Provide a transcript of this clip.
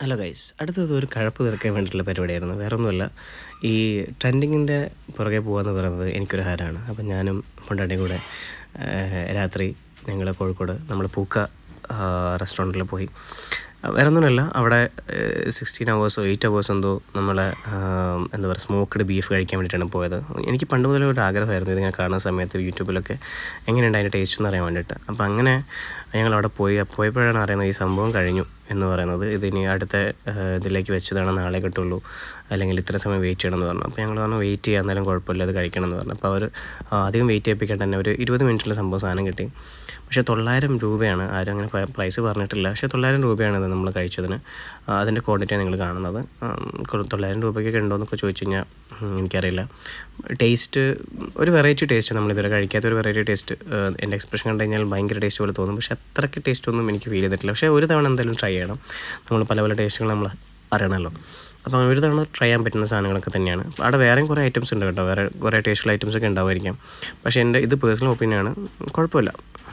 Hello guys, അടുത്തത് ഒരു കഴപ്പ് തീർക്കാൻ വേണ്ടിയിട്ടുള്ള പരിപാടിയായിരുന്നു. വേറെ ഒന്നുമല്ല, ഈ ട്രെൻഡിങ്ങിൻ്റെ പുറകെ പോകുകയെന്ന് പറയുന്നത് എനിക്കൊരു ഹരമാണ്. അപ്പം ഞാനും പൊണ്ടാട്ടിയും കൂടെ രാത്രി ഞങ്ങൾ കോഴിക്കോട് നമ്മൾ പൂക്ക റെസ്റ്റോറൻറ്റിൽ പോയി. വേറെ ഒന്നുമല്ല, അവിടെ 16 hours 8 hours എന്തോ നമ്മളെ എന്താ പറയുക സ്മോക്ക്ഡ് ബീഫ് കഴിക്കാൻ വേണ്ടിയിട്ടാണ് പോയത്. എനിക്ക് പണ്ട് മുതലേ ഒരു ആഗ്രഹമായിരുന്നു ഇതിങ്ങനെ കാണുന്ന സമയത്ത് യൂട്യൂബിലൊക്കെ എങ്ങനെയുണ്ട് അതിൻ്റെ ടേസ്റ്റ് എന്ന് അറിയാൻ വേണ്ടിയിട്ട്. അപ്പോൾ അങ്ങനെ ഞങ്ങളവിടെ പോയപ്പോഴാണ് അറിയുന്നത് ഈ സംഭവം കഴിഞ്ഞു എന്ന് പറയുന്നത്. ഇതിനി അടുത്ത ഇതിലേക്ക് വെച്ചതാണ്, നാളെ കിട്ടുള്ളൂ, അല്ലെങ്കിൽ ഇത്ര സമയം വെയിറ്റ് ചെയ്യണമെന്ന് പറഞ്ഞു. അപ്പോൾ ഞങ്ങൾ പറഞ്ഞു വെയിറ്റ് ചെയ്യാൻ എന്നാലും കുഴപ്പമില്ല, അത് കഴിക്കണം എന്ന് പറഞ്ഞു. അപ്പോൾ അവർ അധികം വെയിറ്റ് ചെയ്യിപ്പിക്കേണ്ട തന്നെ ഒരു 20 മിനിറ്റിൽ സംഭവം സാധനം കിട്ടി. പക്ഷേ 900 രൂപയാണ്. ആരും അങ്ങനെ പ്രൈസ് പറഞ്ഞിട്ടില്ല. പക്ഷേ 900 രൂപയാണ് ഇത് നമ്മൾ കഴിച്ചതിന്. അതിൻ്റെ ക്വാണ്ടിറ്റിയാണ് നിങ്ങൾ കാണുന്നത്. 900 രൂപയ്ക്കൊക്കെ ഉണ്ടോ എന്നൊക്കെ ചോദിച്ചു കഴിഞ്ഞാൽ എനിക്കറിയില്ല. ടേസ്റ്റ് ഒരു വെറൈറ്റി ടേസ്റ്റ്, നമ്മളിതുവരെ കഴിക്കാത്ത ഒരു വെറൈറ്റി ടേസ്റ്റ്. എൻ്റെ എക്സ്പ്രഷൻ കണ്ടു കഴിഞ്ഞാൽ ഭയങ്കര ടേസ്റ്റ് പോലെ തോന്നും, പക്ഷേ അത്രയ്ക്ക് ടേസ്റ്റൊന്നും എനിക്ക് ഫീൽ ചെയ്തിട്ടില്ല. പക്ഷേ ഒരു തവണ എന്തായാലും ട്രൈ ചെയ്യണം. നമ്മൾ പല പല ടേസ്റ്റുകൾ നമ്മൾ അറിയണമല്ലോ. അപ്പോൾ ഒരു തവണ ട്രൈ ചെയ്യാൻ പറ്റുന്ന സാധനങ്ങളൊക്കെ തന്നെയാണ്. അവിടെ വേറെയും കുറേ ഐറ്റംസ് ഉണ്ട് കേട്ടോ, വേറെ കുറേ ടേസ്റ്റുള്ള ഐറ്റംസൊക്കെ ഉണ്ടാവുമായിരിക്കാം. പക്ഷേ എൻ്റെ ഇത് പേഴ്സണൽ ഒപ്പീനിയനാണ്, കുഴപ്പമില്ല.